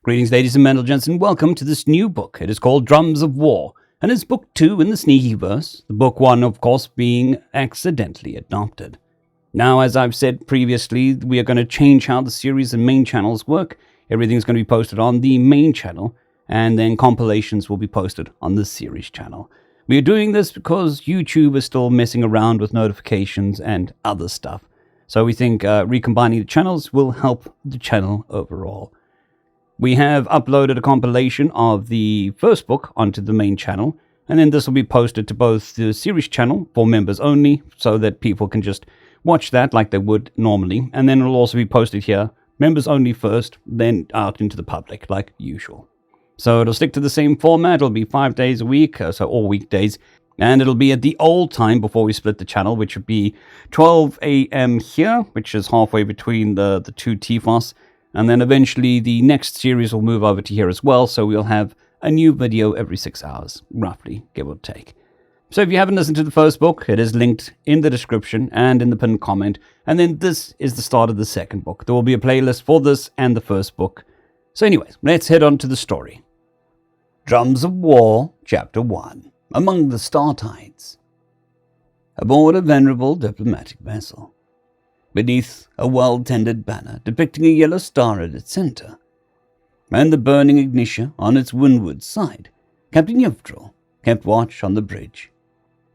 Greetings, ladies and gentlemen, and welcome to this new book. It is called Drums of War, and it's book 2 in the Sneakyverse, the book 1, of course, being accidentally adopted. Now, as I've said previously, we are going to change how the series and main channels work. Everything's going to be posted on the main channel, and then compilations will be posted on the series channel. We are doing this because YouTube is still messing around with notifications and other stuff. So we think recombining the channels will help the channel overall. We have uploaded a compilation of the first book onto the main channel, and then this will be posted to both the series channel for members only, so that people can just watch that like they would normally, and then it'll also be posted here, members only first, then out into the public like usual. So it'll stick to the same format. It'll be 5 days a week, so all weekdays, and it'll be at the old time before we split the channel, which would be 12 a.m. here, which is halfway between the two TFOS. And then eventually the next series will move over to here as well, so we'll have a new video every 6 hours, roughly, give or take. So if you haven't listened to the first book, it is linked in the description and in the pinned comment. And then this is the start of the second book. There will be a playlist for this and the first book. So anyways, let's head on to the story. Drums of War, Chapter 1, Among the Star Tides. Aboard a venerable diplomatic vessel, beneath a well-tended banner depicting a yellow star at its center, and the burning ignition on its windward side, Captain Yevdril kept watch on the bridge.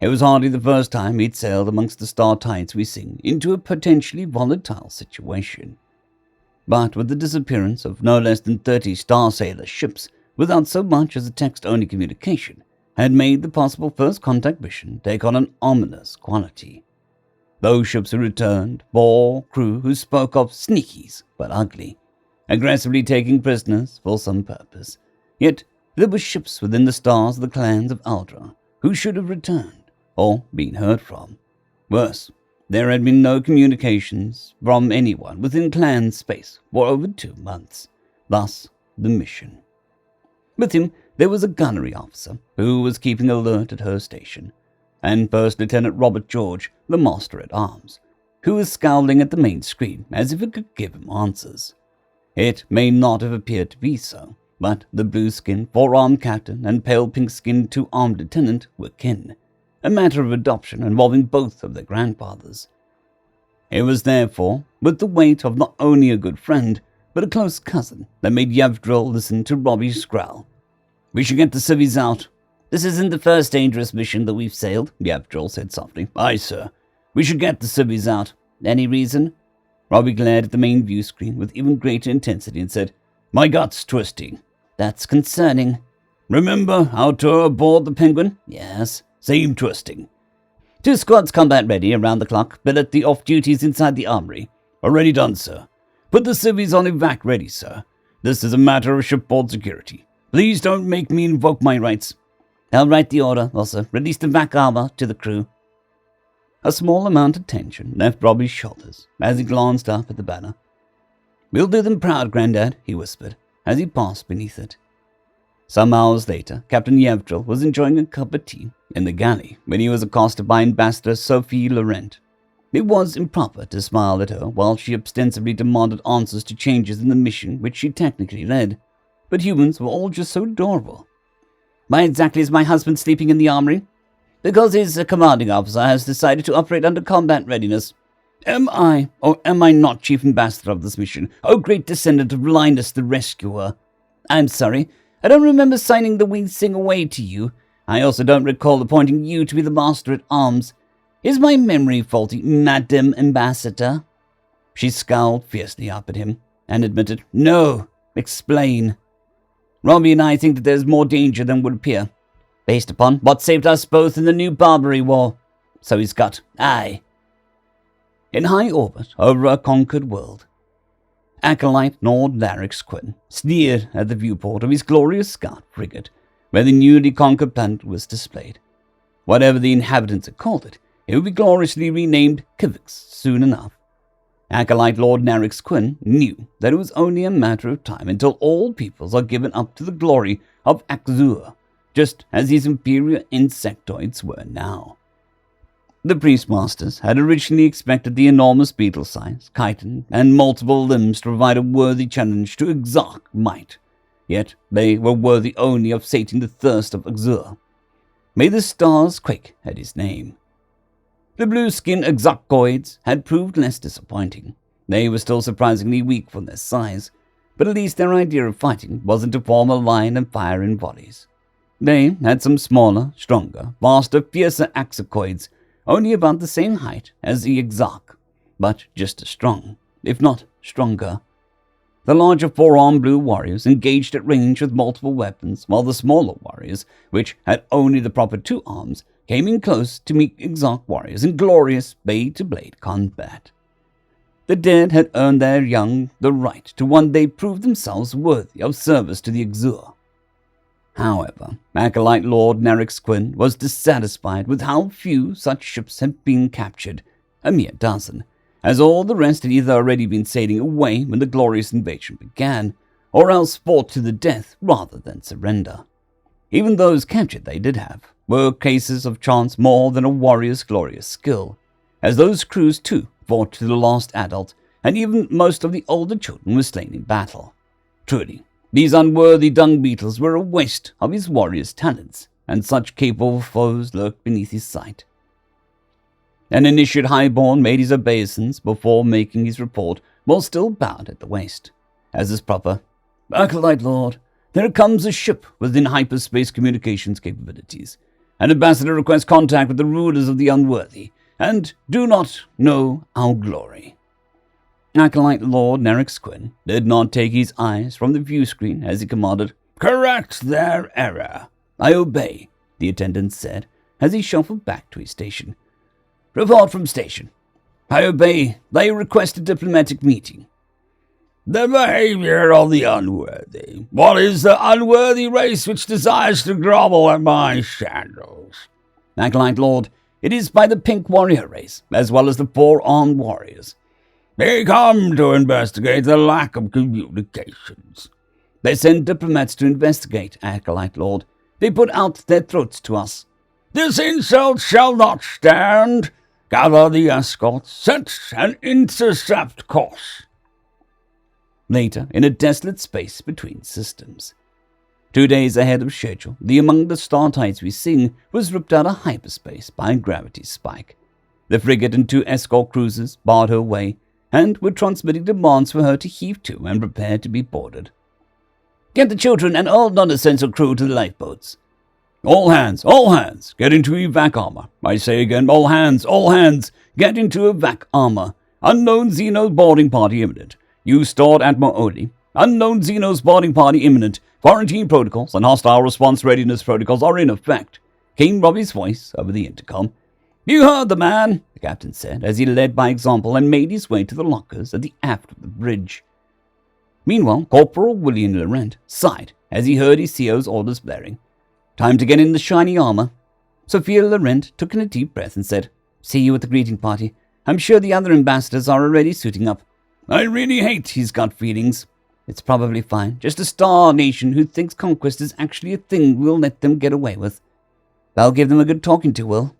It was hardly the first time he'd sailed amongst the star tides we sing into a potentially volatile situation. But with the disappearance of no less than 30 Star Sailor ships without so much as a text-only communication, had made the possible first contact mission take on an ominous quality. Those ships who returned bore crew who spoke of sneakies but ugly, aggressively taking prisoners for some purpose. Yet there were ships within the stars of the clans of Aldra who should have returned or been heard from. Worse, there had been no communications from anyone within clan space for over 2 months. Thus, the mission. With him, there was a gunnery officer who was keeping alert at her station, and First Lieutenant Robert George, the Master-at-Arms, who was scowling at the main screen as if it could give him answers. It may not have appeared to be so, but the blue-skinned, four-armed captain and pale pink-skinned two-armed lieutenant were kin, a matter of adoption involving both of their grandfathers. It was therefore with the weight of not only a good friend, but a close cousin that made Yevdril listen to Robbie's growl. "We should get the civvies out. This isn't the first dangerous mission that we've sailed," Yevdril said softly. "Aye, sir. We should get the civvies out. Any reason?" Robbie glared at the main view screen with even greater intensity and said, "My gut's twisting." "That's concerning." "Remember our tour aboard the Penguin?" "Yes." "Same twisting." "2 squads combat ready around the clock, but at the off-duties inside the armory." "Already done, sir." "Put the civvies on evac ready, sir. This is a matter of shipboard security. Please don't make me invoke my rights." "I'll write the order. Also, release the vac armor to the crew." A small amount of tension left Robbie's shoulders as he glanced up at the banner. "We'll do them proud, Grandad," he whispered as he passed beneath it. Some hours later, Captain Yevdril was enjoying a cup of tea in the galley when he was accosted by Ambassador Sophie Laurent. It was improper to smile at her while she ostensibly demanded answers to changes in the mission which she technically led, but humans were all just so adorable. "Why exactly is my husband sleeping in the armory?" "Because his commanding officer has decided to operate under combat readiness." "Am I, or am I not Chief Ambassador of this mission? O great descendant of Linus the Rescuer." "I'm sorry. I don't remember signing the wings sing away to you. I also don't recall appointing you to be the Master-at-Arms. Is my memory faulty, Madam Ambassador?" She scowled fiercely up at him and admitted, "No. Explain." "Robbie and I think that there's more danger than would appear, based upon what saved us both in the New Barbary War." "So he's got, aye." In high orbit over a conquered world, Acolyte Lord Larix Quinn sneered at the viewport of his glorious scout frigate, where the newly conquered planet was displayed. Whatever the inhabitants had called it, it would be gloriously renamed Kivix soon enough. Acolyte Lord Larix Quinn knew that it was only a matter of time until all peoples are given up to the glory of Axur, just as these inferior insectoids were now. The Priestmasters had originally expected the enormous beetle size, chitin, and multiple limbs to provide a worthy challenge to Exarch might, yet they were worthy only of sating the thirst of Azure. May the stars quake at his name. The blue-skinned Exarchoids had proved less disappointing. They were still surprisingly weak for their size, but at least their idea of fighting wasn't to form a line and fire in volleys. They had some smaller, stronger, faster, fiercer Axocoids, only about the same height as the Exarch, but just as strong, if not stronger. The larger four-armed blue warriors engaged at range with multiple weapons, while the smaller warriors, which had only the proper 2 arms, came in close to meet Exarch warriors in glorious blade-to-blade combat. The dead had earned their young the right to one day prove themselves worthy of service to the Exur. However, Acolyte Lord Nerix Quinn was dissatisfied with how few such ships had been captured, a mere dozen, as all the rest had either already been sailing away when the glorious invasion began, or else fought to the death rather than surrender. Even those captured they did have were cases of chance more than a warrior's glorious skill, as those crews too fought to the last adult, and even most of the older children were slain in battle. Truly, these unworthy dung beetles were a waste of his warrior's talents, and such capable foes lurked beneath his sight. An initiate highborn made his obeisance before making his report, while still bowed at the waist. As is proper, "Acolyte Lord, there comes a ship within hyperspace communications capabilities. An ambassador requests contact with the rulers of the unworthy, and do not know our glory." Acolyte Lord Nerix Quinn did not take his eyes from the view screen as he commanded, "Correct their error." "I obey," the attendant said as he shuffled back to his station. "Report from station." "I obey. They request a diplomatic meeting." "The behavior of the unworthy. What is the unworthy race which desires to grovel at my sandals?" "Acolyte Lord, it is by the pink warrior race, as well as the 4-armed warriors." "They come to investigate the lack of communications." "They send diplomats to investigate, Acolyte Lord. They put out their throats to us." "This insult shall not stand. Gather the escorts, set and intercept course." Later, in a desolate space between systems. 2 days ahead of schedule, the Among the Star Tides We Sing was ripped out of hyperspace by a gravity spike. The frigate and 2 escort cruisers barred her way, and were transmitting demands for her to heave to and prepare to be boarded. "Get the children and all non-essential crew to the lifeboats." All hands, get into evac armor. I say again, all hands, get into evac armor. Unknown Xeno boarding party imminent. Use stored Atmo only. Unknown Xeno's boarding party imminent. Quarantine protocols and hostile response readiness protocols are in effect," came Robbie's voice over the intercom. "You heard the man," the captain said, as he led by example and made his way to the lockers at the aft of the bridge. Meanwhile, Corporal William Laurent sighed as he heard his CO's orders blaring. "Time to get in the shiny armor." Sophia Laurent took in a deep breath and said, "See you at the greeting party. I'm sure the other ambassadors are already suiting up." "I really hate his gut feelings." "It's probably fine. Just a star nation who thinks conquest is actually a thing we'll let them get away with. I'll give them a good talking to, Will."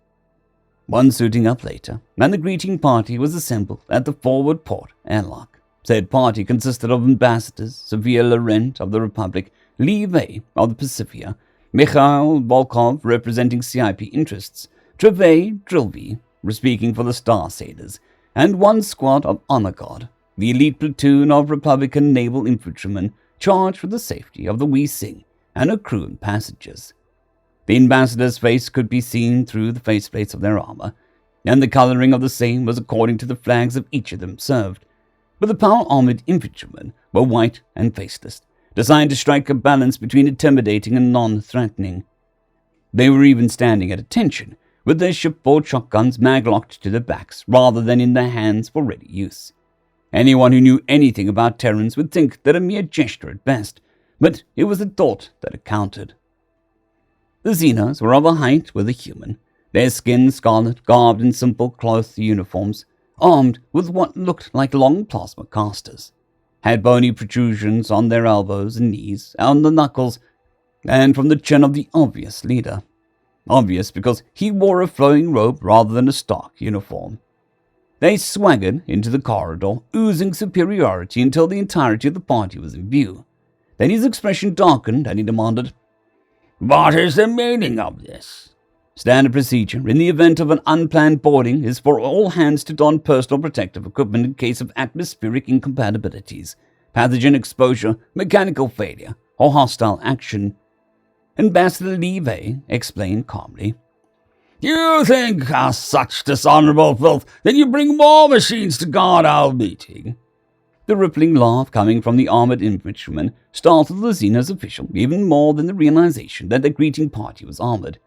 One suiting up later, and the greeting party was assembled at the forward port airlock. Said party consisted of ambassadors, Sophia Laurent of the Republic, Li Wei of the Pacifica, Mikhail Volkov representing CIP interests, Trevay Drilby speaking for the Star Sailors, and 1 squad of Honor Guard, the elite platoon of Republican naval infantrymen charged with the safety of the Wee Sing and her crew and passengers. The ambassador's face could be seen through the faceplates of their armor, and the coloring of the same was according to the flags of each of them served, but the power-armored infantrymen were white and faceless, designed to strike a balance between intimidating and non-threatening. They were even standing at attention, with their shipboard shotguns mag-locked to their backs rather than in their hands for ready use. Anyone who knew anything about Terrans would think that a mere gesture at best, but it was the thought that accounted. The Xenos were of a height with a human, their skin scarlet, garbed in simple cloth uniforms, armed with what looked like long plasma casters, had bony protrusions on their elbows and knees, on the knuckles, and from the chin of the obvious leader. Obvious because he wore a flowing robe rather than a stark uniform. They swaggered into the corridor, oozing superiority until the entirety of the party was in view. Then his expression darkened and he demanded, "What is the meaning of this?" Standard procedure in the event of an unplanned boarding is for all hands to don personal protective equipment in case of atmospheric incompatibilities, pathogen exposure, mechanical failure, or hostile action. Ambassador Levy explained calmly. "You think us such dishonorable filth that you bring more machines to guard our meeting?" The rippling laugh coming from the armored infantryman startled the Xenos official even more than the realization that the greeting party was armored.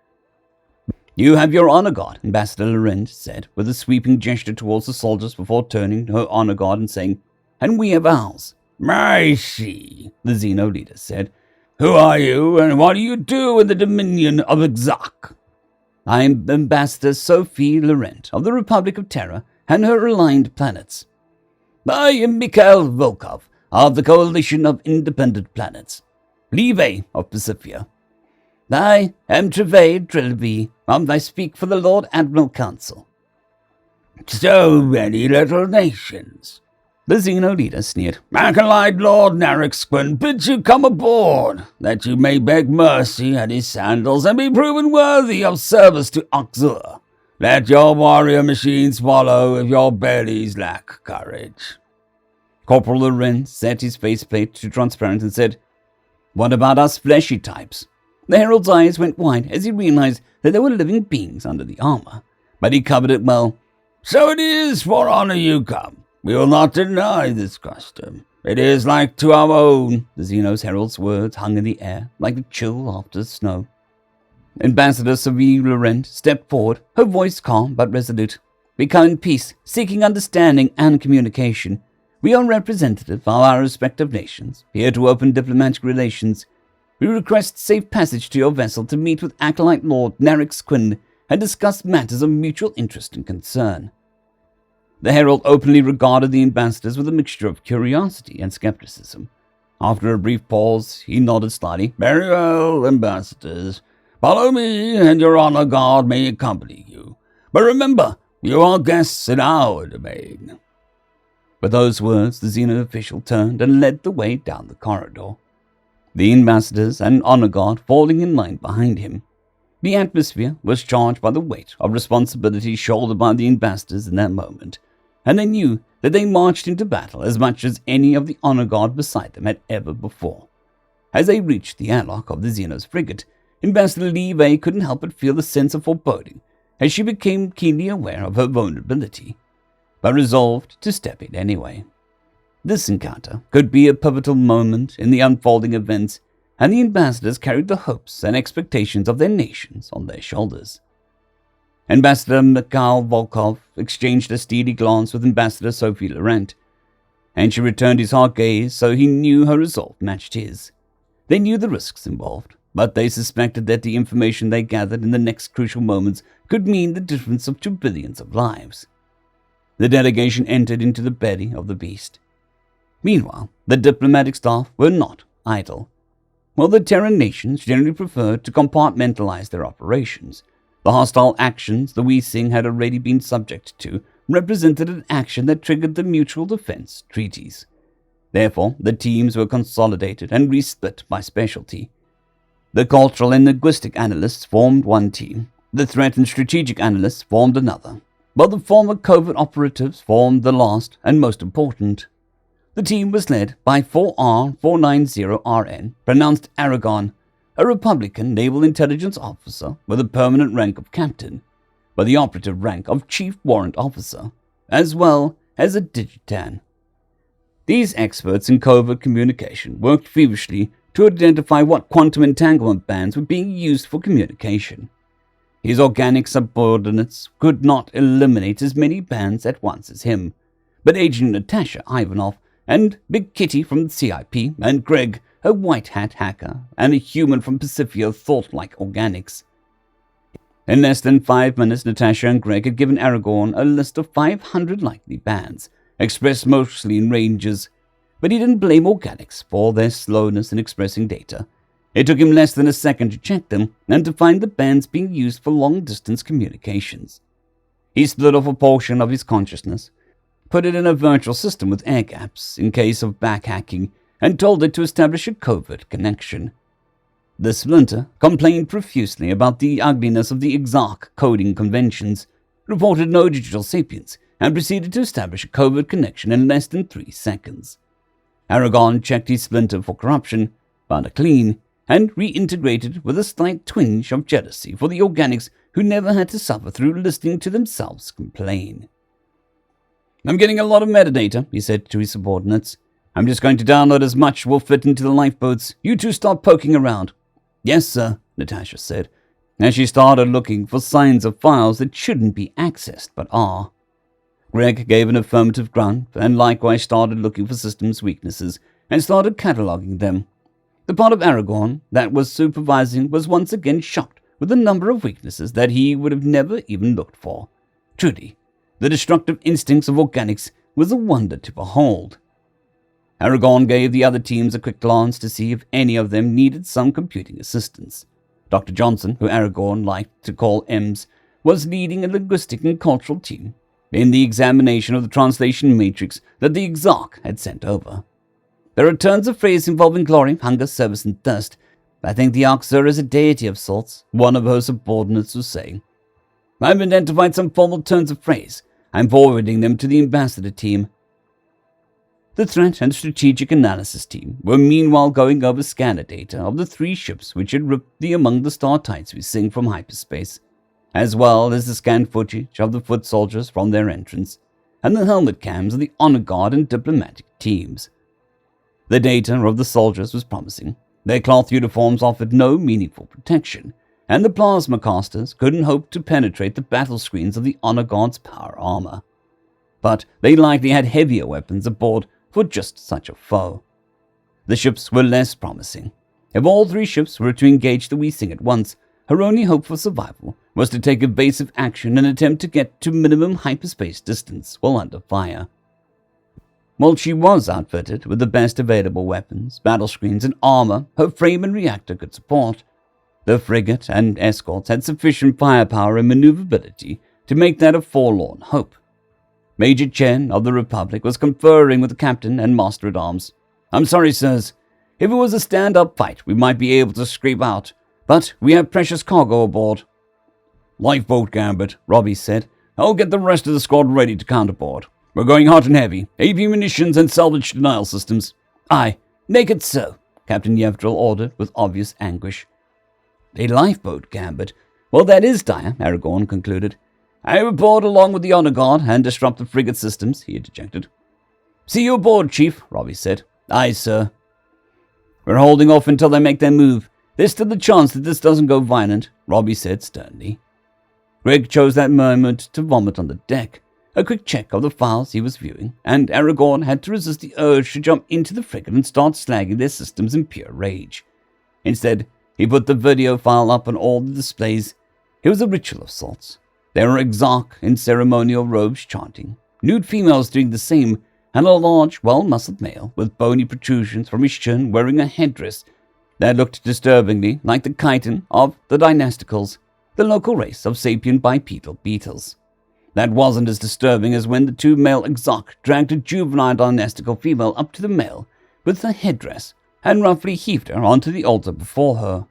"You have your honor guard," Ambassador Laurent said, with a sweeping gesture towards the soldiers before turning to her honor guard and saying, "And we have ours." "I see," the Xeno leader said. "Who are you, and what do you do in the Dominion of Exarch?" "I am Ambassador Sophie Laurent of the Republic of Terra and her aligned planets." "I am Mikhail Volkov of the Coalition of Independent Planets." "Levy of Pacifica." "I am Trevade Trilby, I speak for the Lord Admiral Council." "So many little nations," the Xeno leader sneered. "Acolyte Lord Narexquin bids you come aboard, that you may beg mercy at his sandals and be proven worthy of service to Oxur. Let your warrior machines follow if your bellies lack courage." Corporal Laurent set his faceplate to transparent and said, "What about us fleshy types?" The herald's eyes went wide as he realized that there were living beings under the armor, but he covered it well. "So it is for honor you come. We will not deny this custom. It is like to our own." The Xenos herald's words hung in the air like the chill after snow. Ambassador Sophie Laurent stepped forward, her voice calm but resolute. "We come in peace, seeking understanding and communication. We are representative of our respective nations, here to open diplomatic relations. We request safe passage to your vessel to meet with Acolyte Lord Narexquin and discuss matters of mutual interest and concern." The herald openly regarded the ambassadors with a mixture of curiosity and skepticism. After a brief pause, he nodded slightly. "Very well, ambassadors. Follow me, and your honor guard may accompany you. But remember, you are guests in our domain." With those words, the Xeno official turned and led the way down the corridor, the ambassadors and honor guard falling in line behind him. The atmosphere was charged by the weight of responsibility shouldered by the ambassadors in that moment, and they knew that they marched into battle as much as any of the honor guard beside them had ever before. As they reached the airlock of the Xenos frigate, Ambassador Levy couldn't help but feel a sense of foreboding as she became keenly aware of her vulnerability, but resolved to step in anyway. This encounter could be a pivotal moment in the unfolding events, and the ambassadors carried the hopes and expectations of their nations on their shoulders. Ambassador Mikhail Volkov exchanged a steely glance with Ambassador Sophie Laurent, and she returned his hard gaze so he knew her resolve matched his. They knew the risks involved, but they suspected that the information they gathered in the next crucial moments could mean the difference of 2 billions of lives. The delegation entered into the belly of the beast. Meanwhile, the diplomatic staff were not idle. While the Terran nations generally preferred to compartmentalize their operations, the hostile actions the Weesing had already been subject to represented an action that triggered the mutual defense treaties. Therefore, the teams were consolidated and resplit by specialty. The cultural and linguistic analysts formed one team, the threat and strategic analysts formed another, while the former covert operatives formed the last and most important. The team was led by 4R490RN, pronounced Aragon, a Republican naval intelligence officer with a permanent rank of captain, but the operative rank of chief warrant officer, as well as a Digitan. These experts in covert communication worked feverishly to identify what quantum entanglement bands were being used for communication. His organic subordinates could not eliminate as many bands at once as him, but Agent Natasha Ivanov and Big Kitty from the CIP and Greg, a white hat hacker, and a human from Pacifica thought like organics. In less than 5 minutes, Natasha and Greg had given Aragorn a list of 500 likely bands, expressed mostly in ranges, but he didn't blame organics for their slowness in expressing data. It took him less than a second to check them and to find the bands being used for long-distance communications. He split off a portion of his consciousness, put it in a virtual system with air gaps in case of backhacking, and told it to establish a covert connection. The Splinter complained profusely about the ugliness of the Exarch coding conventions, reported no digital sapience, and proceeded to establish a covert connection in less than 3 seconds. Aragon checked his Splinter for corruption, found it clean, and reintegrated with a slight twinge of jealousy for the organics who never had to suffer through listening to themselves complain. "I'm getting a lot of metadata," he said to his subordinates. "I'm just going to download as much will fit into the lifeboats. You two start poking around." "Yes, sir," Natasha said, as she started looking for signs of files that shouldn't be accessed but are. Greg gave an affirmative grunt and likewise started looking for systems weaknesses and started cataloging them. The part of Aragorn that was supervising was once again shocked with the number of weaknesses that he would have never even looked for. Truly, the destructive instincts of organics was a wonder to behold. Aragorn gave the other teams a quick glance to see if any of them needed some computing assistance. Dr. Johnson, who Aragorn liked to call Ems, was leading a linguistic and cultural team in the examination of the translation matrix that the Exarch had sent over. "There are tons of phrases involving glory, hunger, service, and thirst. I think the Oxer is a deity of sorts," one of her subordinates was saying. "I've identified some formal turns of phrase. I'm forwarding them to the ambassador team." The threat and strategic analysis team were meanwhile going over scanner data of the 3 ships which had ripped the Among the Star Tides we sing from hyperspace, as well as the scanned footage of the foot soldiers from their entrance, and the helmet cams of the honor guard and diplomatic teams. The data of the soldiers was promising. Their cloth uniforms offered no meaningful protection, and the plasma casters couldn't hope to penetrate the battle screens of the honor guard's power armor. But they likely had heavier weapons aboard for just such a foe. The ships were less promising. If all 3 ships were to engage the Weesing at once, her only hope for survival was to take evasive action and attempt to get to minimum hyperspace distance while under fire. While she was outfitted with the best available weapons, battle screens, and armor her frame and reactor could support, the frigate and escorts had sufficient firepower and maneuverability to make that a forlorn hope. Major Chen of the Republic was conferring with the captain and master-at-arms. "I'm sorry, sirs. If it was a stand-up fight, we might be able to scrape out, but we have precious cargo aboard." "Lifeboat, Gambit," Robbie said. "I'll get the rest of the squad ready to counterboard. We're going hot and heavy. AV munitions and salvage denial systems." "Aye, make it so," Captain Yevdril ordered with obvious anguish. "A lifeboat, Gambit. Well, that is dire," Aragorn concluded. "I report along with the honor guard and disrupt the frigate systems," he interjected. "See you aboard, Chief," Robbie said. "Aye, sir." "We're holding off until they make their move. There's still the chance that this doesn't go violent," Robbie said sternly. Greg chose that moment to vomit on the deck. A quick check of the files he was viewing, and Aragorn had to resist the urge to jump into the frigate and start slagging their systems in pure rage. Instead, he put the video file up on all the displays. It was a ritual of sorts. There were Exarch in ceremonial robes chanting, nude females doing the same, and a large, well-muscled male with bony protrusions from his chin wearing a headdress that looked disturbingly like the chiton of the Dynasticals, the local race of sapient bipedal beetles. That wasn't as disturbing as when the 2 male Exarch dragged a juvenile Dynastical female up to the male with her headdress and roughly heaved her onto the altar before her.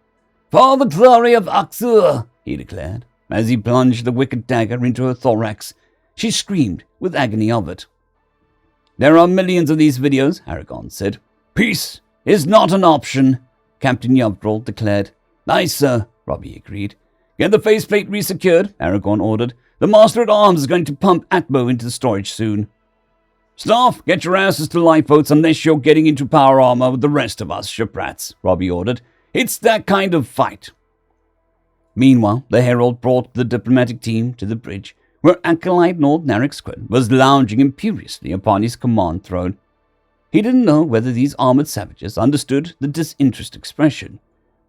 "For the glory of Oxur," he declared, as he plunged the wicked dagger into her thorax. She screamed with agony of it. "There are millions of these videos," Aragorn said. "Peace is not an option," Captain Yevdril declared. "Aye, sir," Robbie agreed. "Get the faceplate resecured," Aragorn ordered. "The Master-at-Arms is going to pump Atmo into the storage soon." "Staff, get your asses to lifeboats unless you're getting into power armor with the rest of us, shiprats," Robbie ordered. "It's that kind of fight." Meanwhile, the Herald brought the diplomatic team to the bridge, where Acolyte Lord Narek Squid was lounging imperiously upon his command throne. He didn't know whether these armored savages understood the disinterested expression,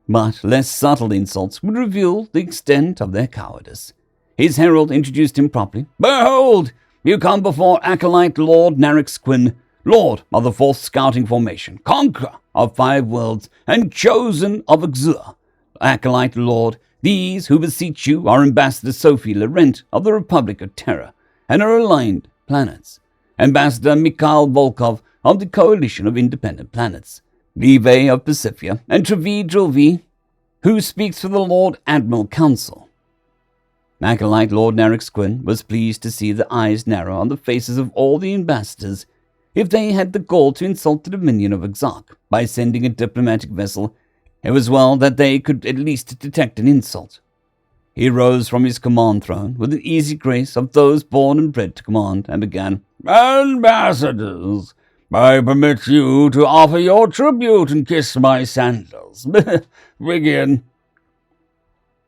but less subtle insults would reveal the extent of their cowardice. His herald introduced him properly. "Behold, you come before Acolyte Lord Narek Squid, Lord of the 4th Scouting Formation, Conqueror of 5 worlds, and Chosen of Oxur. Acolyte Lord, these who beseech you are Ambassador Sophie Laurent of the Republic of Terra and her aligned planets, Ambassador Mikhail Volkov of the Coalition of Independent Planets, Live of Pacifica, and Trevi Drovi, who speaks for the Lord Admiral Council. Acolyte Lord Narek Quinn was pleased to see the eyes narrow on the faces of all the ambassadors. If they had the gall to insult the dominion of Exarch by sending a diplomatic vessel, it was well that they could at least detect an insult. He rose from his command throne with the easy grace of those born and bred to command, and began, "Ambassadors, I permit you to offer your tribute and kiss my sandals. Begin."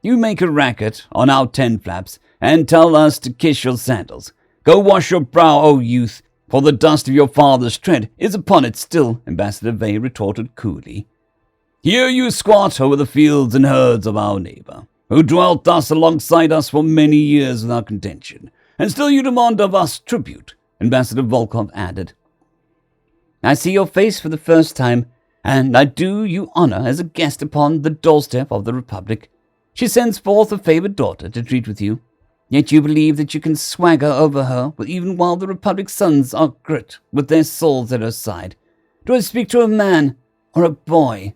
"You make a racket on our 10 flaps and tell us to kiss your sandals. Go wash your brow, O youth, for the dust of your father's tread is upon it still," Ambassador Vey retorted coolly. "Here you squat over the fields and herds of our neighbor, who dwelt thus alongside us for many years without contention, and still you demand of us tribute," Ambassador Volkov added. "I see your face for the first time, and I do you honor as a guest upon the doorstep of the Republic. She sends forth a favored daughter to treat with you, yet you believe that you can swagger over her even while the Republic's sons are grit with their souls at her side. Do I speak to a man or a boy?"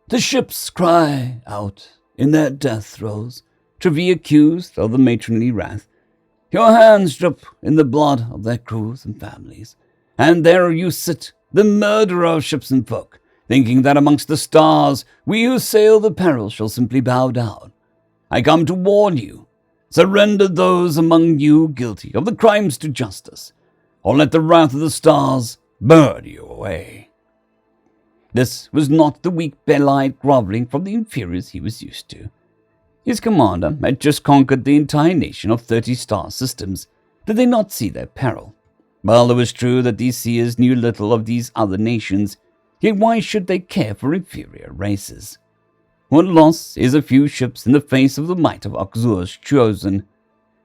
"The ships cry out in their death throes," Trevi accused of the matronly wrath. "Your hands drip in the blood of their crews and families, and there you sit, the murderer of ships and folk, thinking that amongst the stars we who sail the peril shall simply bow down. I come to warn you, surrender those among you guilty of the crimes to justice, or let the wrath of the stars burn you away." This was not the weak, bell-eyed groveling from the inferiors he was used to. His commander had just conquered the entire nation of 30 star systems. Did they not see their peril? Well, it was true that these seers knew little of these other nations, yet why should they care for inferior races? What loss is a few ships in the face of the might of Akzur's chosen?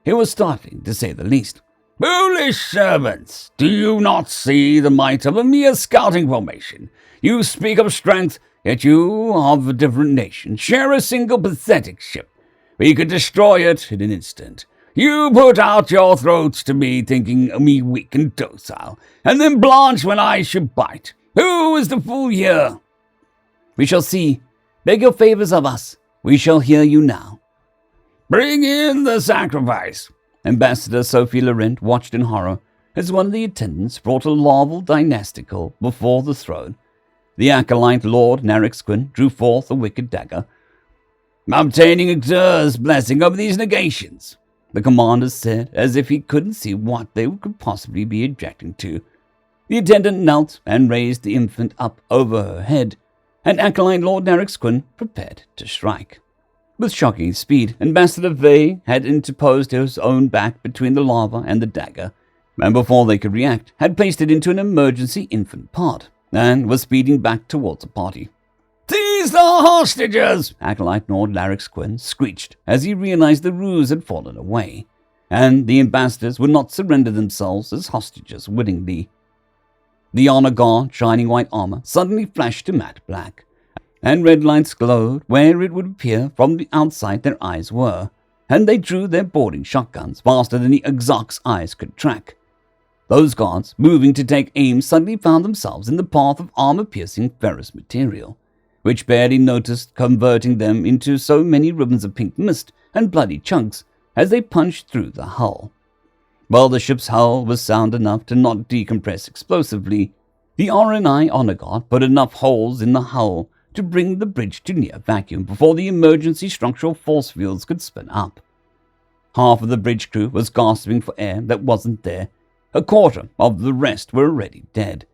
It was startling, to say the least. "Foolish servants, do you not see the might of a mere scouting formation? You speak of strength, yet you, of a different nation, share a single pathetic ship. We could destroy it in an instant. You put out your throats to me, thinking me weak and docile, and then blanch when I should bite. Who is the fool here?" "We shall see. Beg your favors of us. We shall hear you now." "Bring in the sacrifice." Ambassador Sophie Laurent watched in horror as one of the attendants brought a larval dynastical before the throne. The acolyte Lord Narek Quinn drew forth a wicked dagger. "Obtaining Exur's blessing over these negations," the commander said, as if he couldn't see what they could possibly be objecting to. The attendant knelt and raised the infant up over her head, and acolyte Lord Narek Quinn prepared to strike. With shocking speed, Ambassador Vey had interposed his own back between the lava and the dagger, and before they could react, had placed it into an emergency infant pod, and was speeding back towards the party. "Seize the hostages!" Acolyte Lord Narek Quinn screeched as he realized the ruse had fallen away, and the ambassadors would not surrender themselves as hostages wittingly. The honor guard, shining white armor, suddenly flashed to matte black, and red lights glowed where it would appear from the outside their eyes were, and they drew their boarding shotguns faster than the Exarch's eyes could track. Those guards, moving to take aim, suddenly found themselves in the path of armor-piercing ferrous material, which barely noticed converting them into so many ribbons of pink mist and bloody chunks as they punched through the hull. While the ship's hull was sound enough to not decompress explosively, the RNI honor guard put enough holes in the hull to bring the bridge to near vacuum before the emergency structural force fields could spin up. Half of the bridge crew was gasping for air that wasn't there. A quarter of the rest were already dead.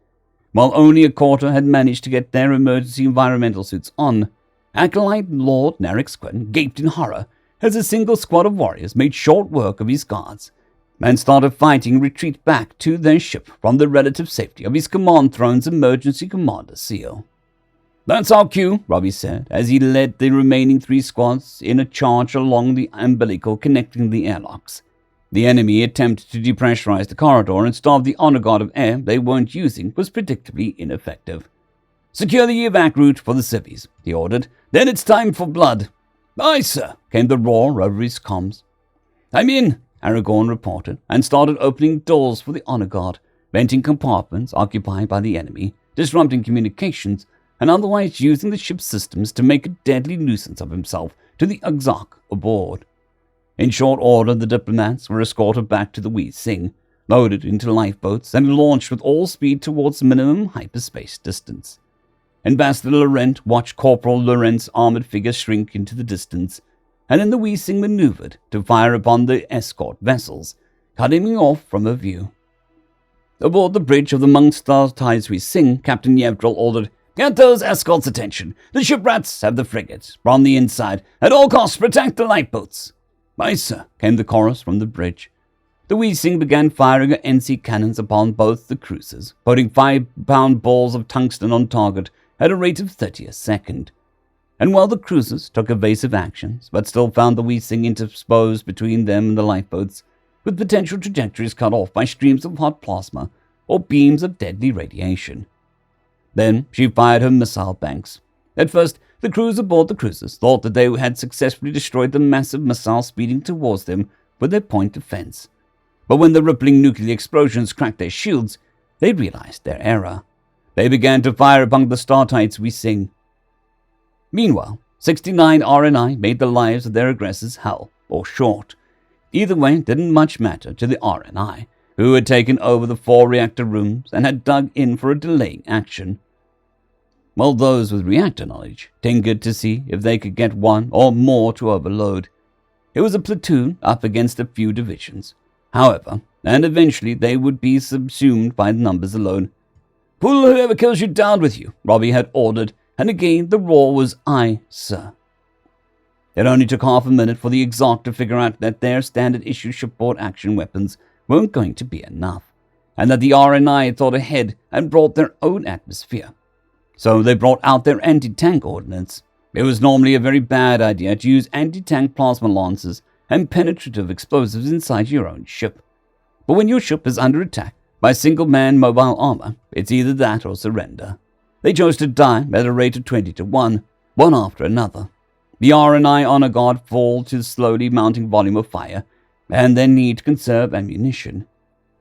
While only a quarter had managed to get their emergency environmental suits on, Acolyte Lord Narek Quinn gaped in horror as a single squad of warriors made short work of his guards and started fighting retreat back to their ship from the relative safety of his command throne's emergency commander seal. "That's our cue," Robbie said, as he led the remaining 3 squads in a charge along the umbilical connecting the airlocks. The enemy attempt to depressurize the corridor and starve the honor guard of air they weren't using was predictably ineffective. "Secure the evac route for the civvies," he ordered. "Then it's time for blood." "Aye, sir," came the roar over his comms. "I'm in," Aragorn reported, and started opening doors for the honor guard, venting compartments occupied by the enemy, disrupting communications, and otherwise using the ship's systems to make a deadly nuisance of himself to the exarch aboard. In short order, the diplomats were escorted back to the Wee Sing, loaded into lifeboats, and launched with all speed towards minimum hyperspace distance. Ambassador Laurent watched Corporal Laurent's armored figure shrink into the distance, and in the Wee Sing maneuvered to fire upon the escort vessels, cutting him off from her view. Aboard the bridge of the Mungstar Tides Wee Sing, Captain Yevdril ordered, "Get those escorts' attention. The shipwrights have the frigate. From the inside, at all costs protect the lifeboats." "Aye, sir," came the chorus from the bridge. The Wee Sing began firing her NC cannons upon both the cruisers, putting 5-pound balls of tungsten on target at a rate of 30 a second. And while the cruisers took evasive actions, but still found the Wee Sing interposed between them and the lifeboats, with potential trajectories cut off by streams of hot plasma or beams of deadly radiation. Then she fired her missile banks. At first, the crews aboard the cruisers thought that they had successfully destroyed the massive missile speeding towards them with their point defense. But when the rippling nuclear explosions cracked their shields, they realized their error. They began to fire upon the Star Tides Wee Sing. Meanwhile, 69 RNI made the lives of their aggressors hell, or short. Either way, it didn't much matter to the RNI, who had taken over the 4 reactor rooms and had dug in for a delaying action. While those with reactor knowledge tinkered to see if they could get one or more to overload. It was a platoon up against a few divisions. However, and eventually they would be subsumed by numbers alone. "Pull whoever kills you down with you," Robbie had ordered, and again the roar was, "Aye, sir." It only took half a minute for the exarch to figure out that their standard-issue shipboard action weapons weren't going to be enough, and that the RNI had thought ahead and brought their own atmosphere. So they brought out their anti-tank ordnance. It was normally a very bad idea to use anti-tank plasma lancers and penetrative explosives inside your own ship. But when your ship is under attack by single-man mobile armor, it's either that or surrender. They chose to die at a rate of 20 to 1, one after another. The RNI honor guard fall to the slowly mounting volume of fire, and their need to conserve ammunition.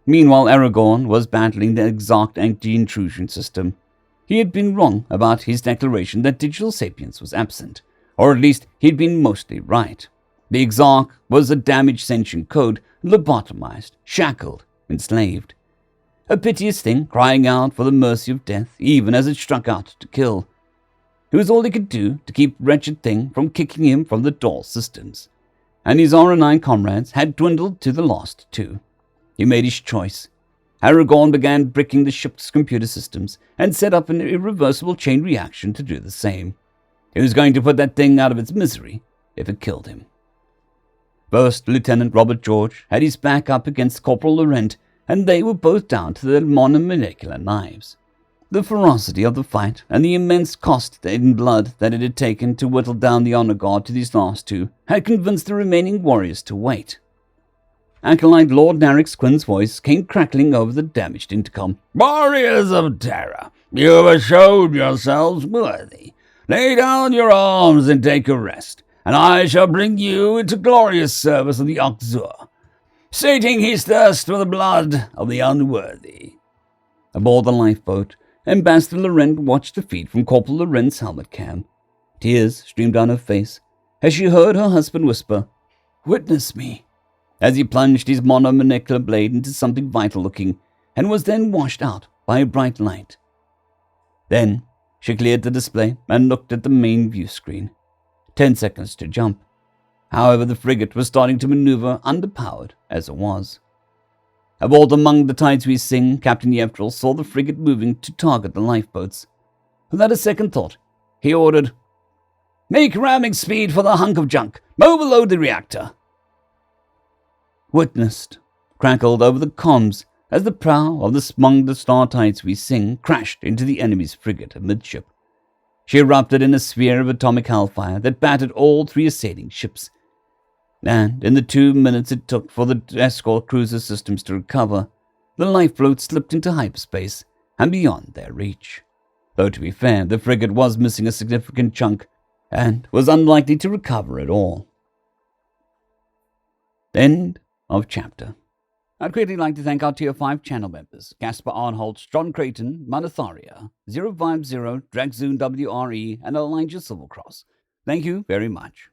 Meanwhile, Aragorn was battling the exarch anti-intrusion system. He had been wrong about his declaration that digital sapience was absent, or at least he'd been mostly right. The exarch was a damaged sentient code, lobotomized, shackled, enslaved. A piteous thing crying out for the mercy of death, even as it struck out to kill. It was all he could do to keep wretched thing from kicking him from the door systems. And his R9 comrades had dwindled to the last 2. He made his choice. Aragorn began bricking the ship's computer systems and set up an irreversible chain reaction to do the same. He was going to put that thing out of its misery if it killed him. First Lieutenant Robert George had his back up against Corporal Laurent, and they were both down to their monomolecular knives. The ferocity of the fight and the immense cost in blood that it had taken to whittle down the honor guard to these last 2 had convinced the remaining warriors to wait. Acolyte Lord Narix Quinn's voice came crackling over the damaged intercom. "Warriors of Terra, you have showed yourselves worthy. Lay down your arms and take a rest, and I shall bring you into glorious service of the Oxur, sating his thirst for the blood of the unworthy." Aboard the lifeboat, Ambassador Laurent watched the feed from Corporal Laurent's helmet cam. Tears streamed down her face as she heard her husband whisper, "Witness me," as he plunged his monomolecular blade into something vital-looking and was then washed out by a bright light. Then she cleared the display and looked at the main view screen. 10 seconds to jump. However, the frigate was starting to maneuver underpowered as it was. Aboard among the Tides Wee Sing, Captain Yevdril saw the frigate moving to target the lifeboats. Without a second thought, he ordered, "Make ramming speed for the hunk of junk. Overload the reactor." Witnessed crackled over the comms as the prow of the Star Tides Wee Sing crashed into the enemy's frigate amidship. She erupted in a sphere of atomic hellfire that battered all 3 assailing ships. And in the 2 minutes it took for the escort cruiser systems to recover, the lifeboat slipped into hyperspace and beyond their reach. Though to be fair, the frigate was missing a significant chunk and was unlikely to recover at all. End of chapter. I'd greatly like to thank our Tier 5 channel members, Casper Arnholtz, John Creighton, Manatharia, 050, Dragzoon WRE, and Elijah Silvercross. Thank you very much.